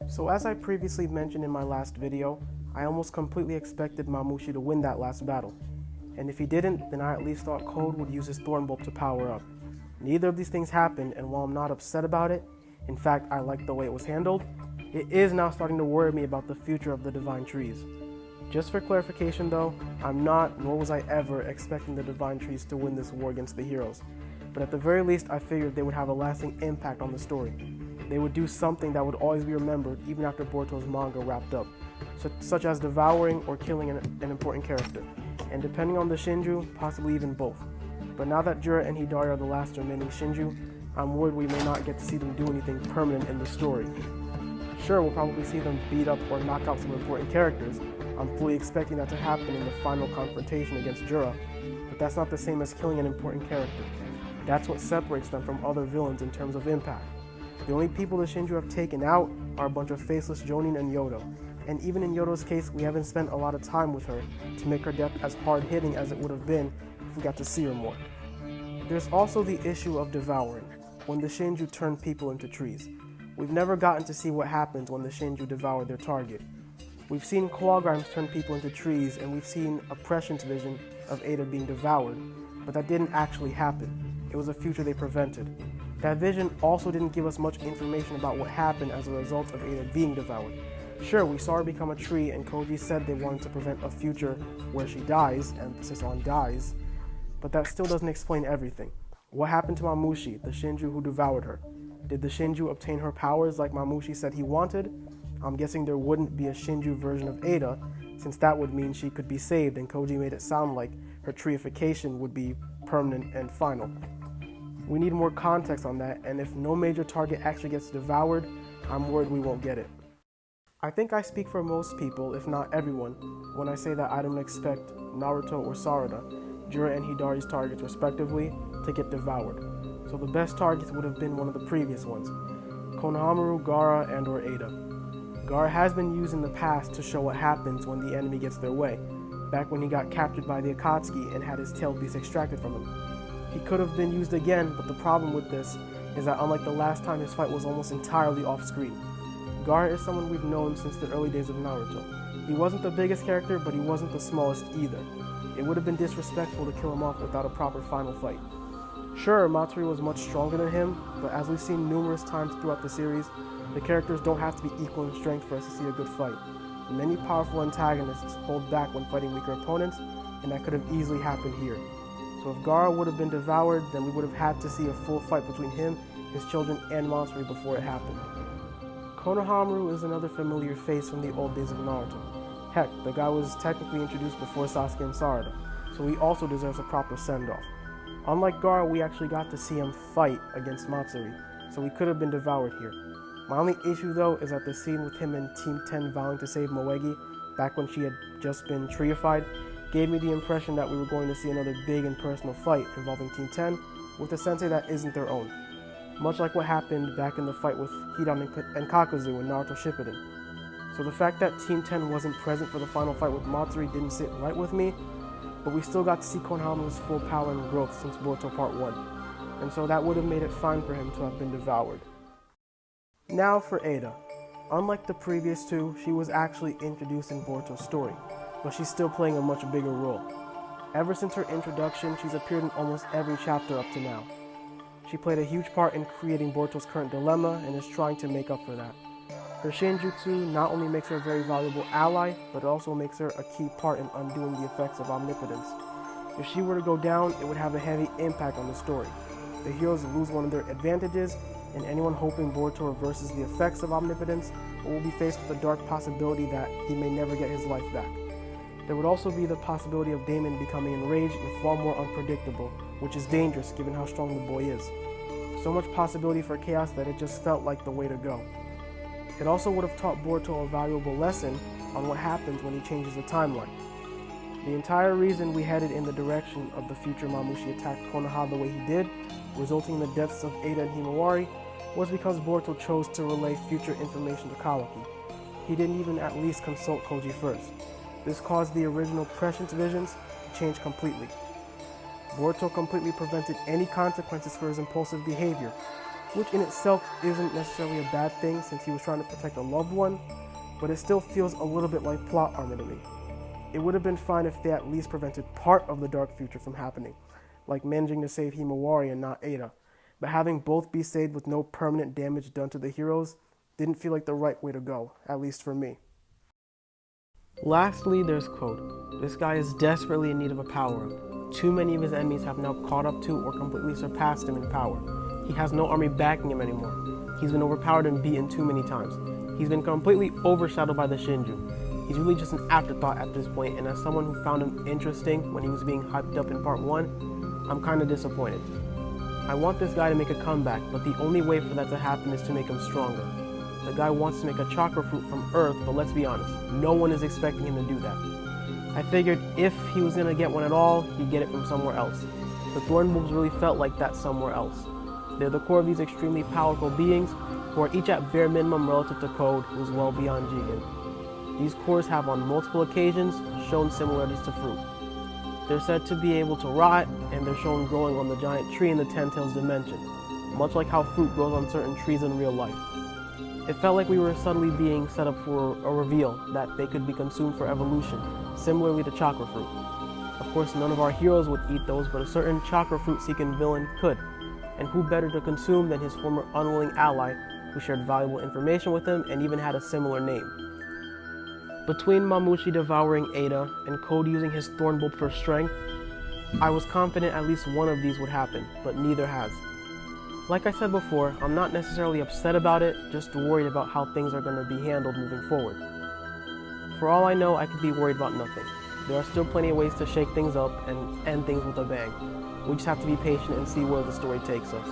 So as I previously mentioned in my last video, I almost completely expected Mamushi to win that last battle. And if he didn't, then I at least thought Code would use his Thorn Bulb to power up. Neither of these things happened, and while I'm not upset about it, in fact I like the way it was handled, it is now starting to worry me about the future of the Divine Trees. Just for clarification though, I'm not, nor was I ever, expecting the Divine Trees to win this war against the heroes. But at the very least, I figured they would have a lasting impact on the story. They would do something that would always be remembered even after Boruto's manga wrapped up, such as devouring or killing an important character, and depending on the Shinju, possibly even both. But now that Jura and Hidari are the last remaining Shinju, I'm worried we may not get to see them do anything permanent in the story. Sure, we'll probably see them beat up or knock out some important characters. I'm fully expecting that to happen in the final confrontation against Jura, but that's not the same as killing an important character. That's what separates them from other villains in terms of impact. The only people the Shinju have taken out are a bunch of faceless Jonin and Yodo, and even in Yodo's case, we haven't spent a lot of time with her to make her death as hard-hitting as it would have been if we got to see her more. There's also the issue of devouring, when the Shinju turn people into trees. We've never gotten to see what happens when the Shinju devour their target. We've seen claw grimes turn people into trees, and we've seen a prescience vision of Eida being devoured, but that didn't actually happen. It was a future they prevented. That vision also didn't give us much information about what happened as a result of Eida being devoured. Sure, we saw her become a tree, and Koji said they wanted to prevent a future where she dies, emphasis on dies, but that still doesn't explain everything. What happened to Mamushi, the Shinju who devoured her? Did the Shinju obtain her powers like Mamushi said he wanted? I'm guessing there wouldn't be a Shinju version of Eida, since that would mean she could be saved, and Koji made it sound like her treification would be permanent and final. We need more context on that, and if no major target actually gets devoured, I'm worried we won't get it. I think I speak for most people, if not everyone, when I say that I don't expect Naruto or Sarada, Jura and Hidari's targets respectively, to get devoured. So the best targets would have been one of the previous ones, Konohamaru, Gaara, and or Eida. Gaara has been used in the past to show what happens when the enemy gets their way, back when he got captured by the Akatsuki and had his tailed beast extracted from him. He could have been used again, but the problem with this is that unlike the last time, his fight was almost entirely off-screen. Gaara is someone we've known since the early days of Naruto. He wasn't the biggest character, but he wasn't the smallest either. It would have been disrespectful to kill him off without a proper final fight. Sure, Matsuri was much stronger than him, but as we've seen numerous times throughout the series, the characters don't have to be equal in strength for us to see a good fight. Many powerful antagonists hold back when fighting weaker opponents, and that could have easily happened here. So if Gaara would have been devoured, then we would have had to see a full fight between him, his children, and Matsuri before it happened. Konohamaru is another familiar face from the old days of Naruto. Heck, the guy was technically introduced before Sasuke and Sarada, so he also deserves a proper send-off. Unlike Gaara, we actually got to see him fight against Matsuri, so he could have been devoured here. My only issue though is that the scene with him and Team 10 vowing to save Moegi, back when she had just been treified, gave me the impression that we were going to see another big and personal fight involving Team 10 with a sensei that isn't their own. Much like what happened back in the fight with Hidan and Kakuzu in Naruto Shippuden. So the fact that Team 10 wasn't present for the final fight with Matsuri didn't sit right with me, but we still got to see Konohamaru's full power and growth since Boruto Part 1, and so that would have made it fine for him to have been devoured. Now for Eida. Unlike the previous two, she was actually introduced in Boruto's story, but she's still playing a much bigger role. Ever since her introduction, she's appeared in almost every chapter up to now. She played a huge part in creating Boruto's current dilemma and is trying to make up for that. Her Shinjutsu not only makes her a very valuable ally, but it also makes her a key part in undoing the effects of omnipotence. If she were to go down, it would have a heavy impact on the story. The heroes lose one of their advantages, and anyone hoping Boruto reverses the effects of omnipotence will be faced with the dark possibility that he may never get his life back. There would also be the possibility of Damon becoming enraged and far more unpredictable, which is dangerous given how strong the boy is. So much possibility for chaos that it just felt like the way to go. It also would have taught Boruto a valuable lesson on what happens when he changes the timeline. The entire reason we headed in the direction of the future Mamushi attacked Konoha the way he did, resulting in the deaths of Eida and Himawari, was because Boruto chose to relay future information to Kawaki. He didn't even at least consult Koji first. This caused the original prescience visions to change completely. Boruto completely prevented any consequences for his impulsive behavior. which in itself isn't necessarily a bad thing since he was trying to protect a loved one, but it still feels a little bit like plot armor to me. It would have been fine if they at least prevented part of the dark future from happening, like managing to save Himawari and not Eida, but having both be saved with no permanent damage done to the heroes didn't feel like the right way to go, at least for me. Lastly, there's Code. This guy is desperately in need of a power-up. Too many of his enemies have now caught up to or completely surpassed him in power. He has no army backing him anymore. He's been overpowered and beaten too many times. He's been completely overshadowed by the Shinju. He's really just an afterthought at this point, and as someone who found him interesting when he was being hyped up in part 1, I'm kinda disappointed. I want this guy to make a comeback, but the only way for that to happen is to make him stronger. The guy wants to make a chakra fruit from Earth, but let's be honest, no one is expecting him to do that. I figured if he was gonna get one at all, he'd get it from somewhere else. The thorn bulbs really felt like that somewhere else. They're the core of these extremely powerful beings, who are each at bare minimum relative to Code, who's well beyond Jigen. These cores have on multiple occasions shown similarities to fruit. They're said to be able to rot, and they're shown growing on the giant tree in the Ten Tails dimension, much like how fruit grows on certain trees in real life. It felt like we were subtly being set up for a reveal that they could be consumed for evolution, similarly to chakra fruit. Of course, none of our heroes would eat those, but a certain chakra fruit-seeking villain could. And who better to consume than his former unwilling ally, who shared valuable information with him and even had a similar name. Between Mamushi devouring Eida and Code using his thorn bulb for strength, I was confident at least one of these would happen, but neither has. Like I said before, I'm not necessarily upset about it, just worried about how things are going to be handled moving forward. For all I know, I could be worried about nothing. There are still plenty of ways to shake things up and end things with a bang. We just have to be patient and see where the story takes us.